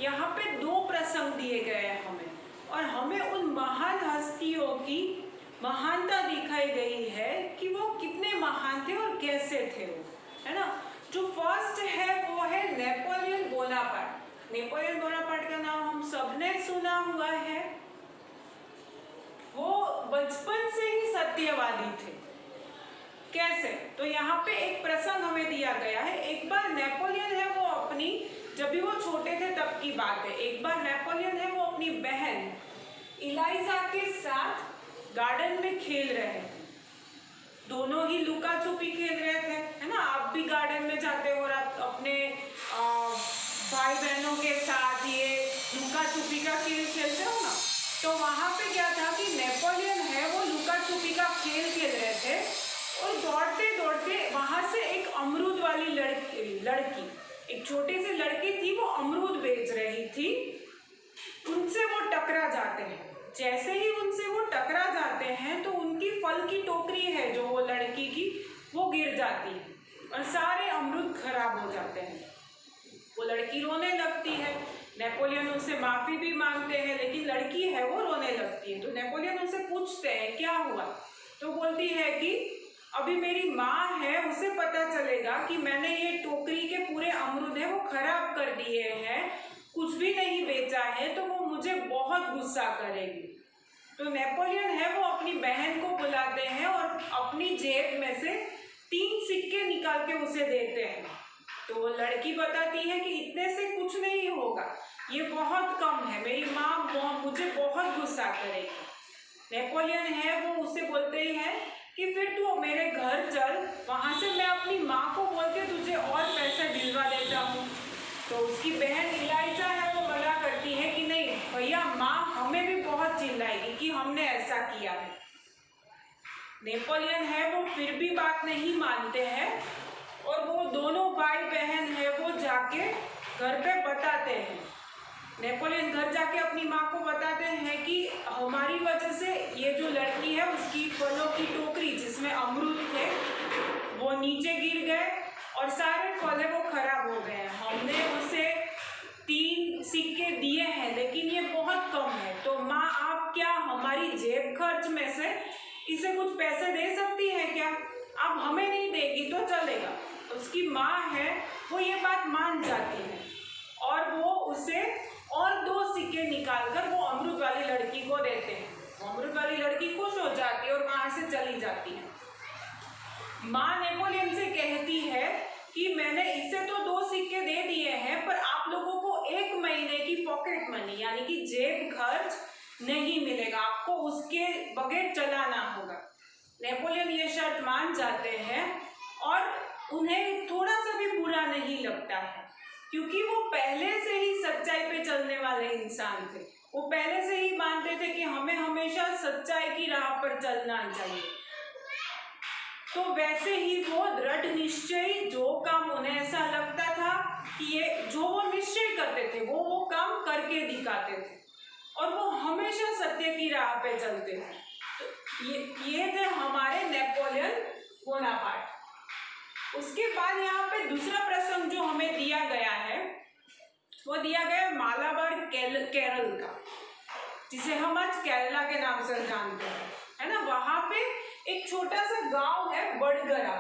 यहाँ पे दो प्रसंग दिए गए हैं हमें, और हमें उन महान हस्तियों की महानता दिखाई गई है कि वो कितने महान थे और कैसे थे वो, है ना। जो फर्स्ट है वो है नेपोलियन बोनापार्ट। नेपोलियन बोनापार्ट का नाम हम सबने सुना हुआ है। वो बचपन से ही सत्यवादी थे। कैसे? तो यहाँ पे एक प्रसंग हमें दिया गया है। एक बार नेपोलियन है वो अपनी, जब भी वो छोटे थे तब की बात है, एक बार नेपोलियन है वो अपनी बहन इलाइजा के साथ गार्डन में खेल रहे थे। दोनों ही लुका छुपी खेल रहे थे, है ना। आप भी गार्डन में जाते हो और आप अपने भाई बहनों के साथ ये लुका छुपी का खेल खेलते हो ना। तो वहाँ पे क्या था कि नेपोलियन है वो लुका छुपी का खेल खेल रहे थे, और दौड़ते दौड़ते वहाँ से एक अमरूद वाली लड़की एक छोटी सी लड़की थी, वो अमरूद बेच रही थी, उनसे वो टकरा जाते हैं। जैसे ही उनसे वो टकरा जाते हैं तो उनकी फल की टोकरी है जो वो लड़की की, वो गिर जाती है और सारे अमरूद खराब हो जाते हैं। वो लड़की रोने लगती है। नेपोलियन उनसे माफ़ी भी मांगते हैं, लेकिन लड़की है वो रोने लगती है। तो नेपोलियन उनसे पूछते हैं क्या हुआ, तो बोलती है कि अभी मेरी माँ है, उसे पता चलेगा कि मैंने ये टोकरी के पूरे अमरूद है वो खराब कर दिए हैं, कुछ भी नहीं बेचा है, तो वो मुझे बहुत गुस्सा करेगी। तो नेपोलियन है वो अपनी बहन को बुलाते हैं और अपनी जेब में से 3 सिक्के निकाल के उसे देते हैं। तो वो लड़की बताती है कि इतने से कुछ नहीं होगा, ये बहुत कम है, मेरी माँ मुझे बहुत गुस्सा करेगी। नेपोलियन है वो उसे बोलते हैं कि फिर तू मेरे घर चल, वहाँ से मैं अपनी माँ को बोल के तुझे और पैसे दिलवा देता हूँ। तो उसकी बहन इलाइजा है वो मना करती है कि नहीं भैया, माँ हमें भी बहुत चिल्लाएगी कि हमने ऐसा किया है। नेपोलियन है वो फिर भी बात नहीं मानते हैं, और वो दोनों भाई बहन है वो जाके घर पे बताते हैं। नेपोलियन घर जाके अपनी माँ को बताते हैं कि हमारी वजह से ये जो लड़की है उसकी फलों की टोकरी जिसमें अमरूद थे वो नीचे गिर गए और सारे फल है वो खराब हो गए हैं। हमने उसे 3 सिक्के दिए हैं, लेकिन ये बहुत कम है, तो माँ आप क्या हमारी जेब खर्च में से इसे कुछ पैसे दे सकती है क्या? आप हमें नहीं देगी तो चलेगा। उसकी माँ है वो ये बात मान जाती है और वो उसे और 2 सिक्के निकालकर वो अमरूद वाली लड़की को देते हैं। अमरूद वाली लड़की खुश हो जाती है और वहाँ से चली जाती है। माँ नेपोलियन से कहती है कि मैंने इसे तो 2 सिक्के दे दिए हैं, पर आप लोगों को 1 महीने की पॉकेट मनी यानी कि जेब खर्च नहीं मिलेगा, आपको उसके बगैर चलाना होगा। नेपोलियन ये शर्त मान जाते हैं और उन्हें थोड़ा सा भी बुरा नहीं लगता है, क्योंकि वो पहले से ही सच्चाई पे चलने वाले इंसान थे। वो पहले से ही मानते थे कि हमें हमेशा सच्चाई की राह पर चलना चाहिए। तो वैसे ही वो दृढ़ निश्चयी, जो काम उन्हें ऐसा लगता था कि ये जो वो निश्चय करते थे वो काम करके दिखाते थे, और वो हमेशा सत्य की राह पे चलते थे। तो ये थे हमारे नेपोलियन बोनापार्ट। उसके बाद यहाँ पे दूसरा प्रसंग जो हमें दिया गया है वो दिया गया मालाबार केरल का, जिसे हम आज केरला के नाम से जानते हैं, है ना। वहां पे एक छोटा सा गांव है बड़गरा।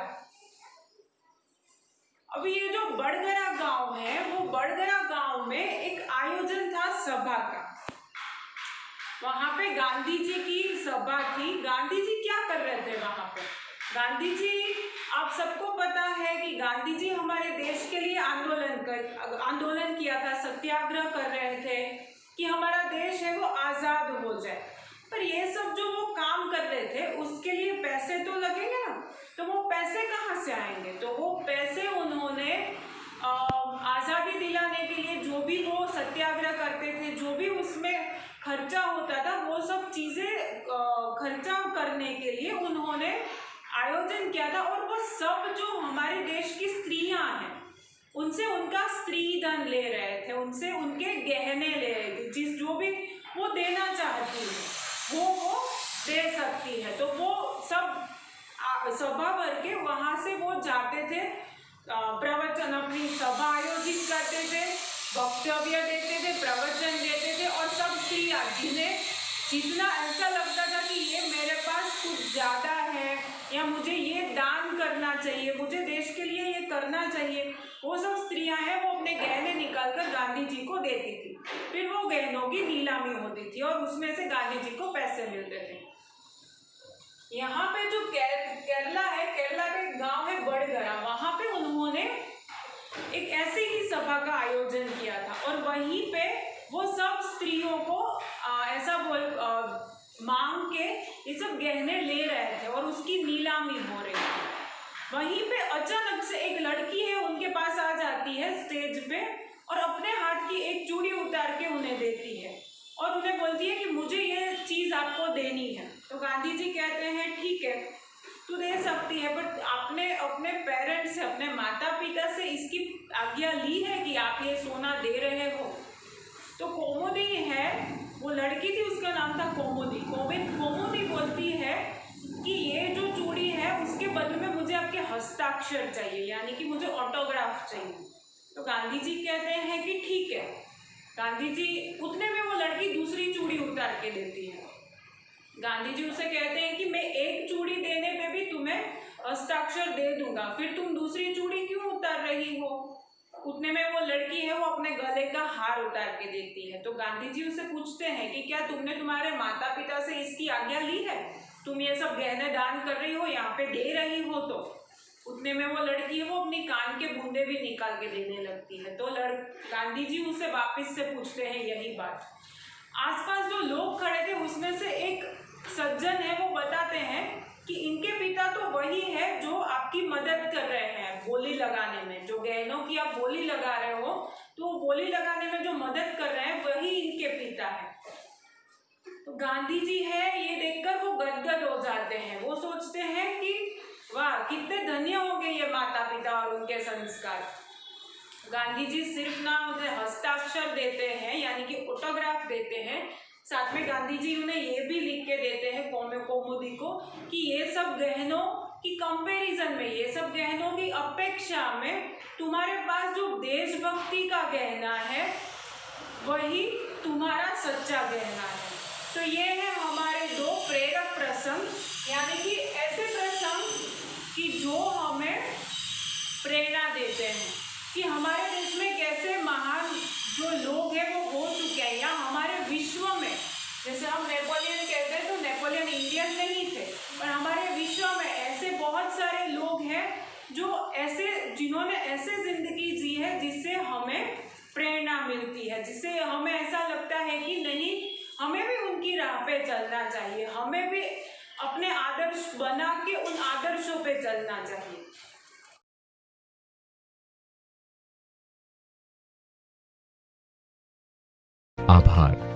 अभी ये जो बड़गरा गांव है वो बड़गरा गांव में एक आयोजन था सभा का। वहां पे गांधी जी की सभा थी। गांधी जी क्या कर रहे थे वहां पे? गांधी जी, आप सबको पता है कि गांधी जी हमारे देश के लिए आंदोलन किया था, सत्याग्रह कर रहे थे कि हमारा देश है वो आज़ाद हो जाए। पर ये सब जो वो काम कर रहे थे उसके लिए पैसे तो लगेंगे ना, तो वो पैसे कहाँ से आएंगे? तो वो पैसे उन्होंने आज़ादी दिलाने के लिए जो भी वो सत्याग्रह करते थे, जो भी उसमें खर्चा होता था, वो सब चीज़ें खर्चा करने के लिए उन्होंने आयोजन किया था। और वो सब जो हमारे देश की स्त्रियां हैं उनसे उनका स्त्री धन ले रहे थे, उनसे उनके गहने ले रहे थे, जो भी वो देना चाहती है वो दे सकती है। तो वो सब सभा भर के वहाँ से वो जाते थे, प्रवचन अपनी सभा आयोजित करते थे, वक्तव्य देते थे, प्रवचन देते थे, और सब स्त्रियां जिन्हें जितना ऐसा लगता था कि ये मेरे पास कुछ ज़्यादा है या मुझे ये दान करना चाहिए, मुझे देश के लिए ये करना चाहिए, वो सब स्त्रियां हैं वो अपने गहने निकालकर गांधी जी को देती थी। फिर वो गहनों की नीलामी होती थी और उसमें से गांधी जी को पैसे मिलते थे। यहाँ पे जो केरला है, केरला का एक गाँव है बड़गरा, वहाँ पे उन्होंने एक ऐसी ही सभा का आयोजन किया था और वहीं पे वो सब स्त्रियों को ऐसा मांग के ये सब गहने ले रहे थे और उसकी नीलामी हो रही थी। वहीं पे अचानक से एक लड़की है उनके पास आ जाती है स्टेज पे और अपने हाथ की एक चूड़ी उतार के उन्हें देती है और उन्हें बोलती है कि मुझे ये चीज़ आपको देनी है। तो गांधी जी कहते हैं ठीक है तू दे सकती है, बट आपने अपने पेरेंट्स से, अपने माता पिता से इसकी आज्ञा ली है कि आप ये सोना दे रहे हो? तो कोमोदी है, वो लड़की थी, उसका नाम था कोमोदी। कोमोदी बोलती है कि ये जो चूड़ी है उसके बदले में मुझे आपके हस्ताक्षर चाहिए, यानी कि मुझे ऑटोग्राफ चाहिए। तो गांधी जी कहते हैं कि ठीक है। गांधी जी उतने में वो लड़की दूसरी चूड़ी उतार के देती है। गांधी जी उसे कहते हैं कि मैं एक चूड़ी देने पे भी तुम्हें हस्ताक्षर दे दूंगा, फिर तुम दूसरी चूड़ी क्यों उतार रही हो? उतने में वो लड़की है वो अपने गले का हार उतार के देती है। तो गांधी जी उसे पूछते हैं कि क्या तुमने तुम्हारे माता पिता से इसकी आज्ञा ली है? तुम ये सब गहने दान कर रही हो, यहाँ पे दे रही हो? तो उतने में वो लड़की है वो अपनी कान के बूंदे भी निकाल के देने लगती है। तो गांधी जी उसे वापस से पूछते हैं यही बात। आसपास जो लोग खड़े थे उसमें से एक सज्जन है वो बताते हैं कि इनके पिता तो वही है जो आपकी मदद कर रहे हैं बोली लगाने में, जो गहनों की आप बोली लगा रहे हो तो वो बोली लगाने में जो मदद कर रहे हैं वही इनके पिता है। तो गांधी जी है ये देखकर वो गदगद हो जाते हैं। वो सोचते हैं कि वाह कितने धन्य हो गए ये माता पिता और उनके संस्कार। गांधी जी सिर्फ ना उन्हें हस्ताक्षर देते हैं यानी कि ऑटोग्राफ देते हैं, साथ में गांधी जी उन्हें ये भी लिख के देते हैं कोमोदी को कि ये सब गहनों की कंपैरिजन में, ये सब गहनों की अपेक्षा में तुम्हारे पास जो देशभक्ति का गहना है वही तुम्हारा सच्चा गहना है। तो ये है हमारे दो प्रेरक प्रसंग, यानी कि ऐसे प्रसंग कि जो हमें प्रेरणा देते हैं कि हमारे देश में कैसे महान जो लोग हैं वो हो चुके हैं, या हमारे विश्व में, जैसे हम नेपोलियन कहते हैं तो नेपोलियन इंडियन नहीं थे, पर हमारे विश्व में ऐसे बहुत सारे लोग हैं जो ऐसे, जिन्होंने ऐसे जिंदगी जी है जिससे हमें प्रेरणा मिलती है, जिससे हमें ऐसा लगता है कि नहीं हमें भी उनकी राह पे चलना चाहिए, हमें भी अपने आदर्श बना के उन आदर्शों पे चलना चाहिए। आभार।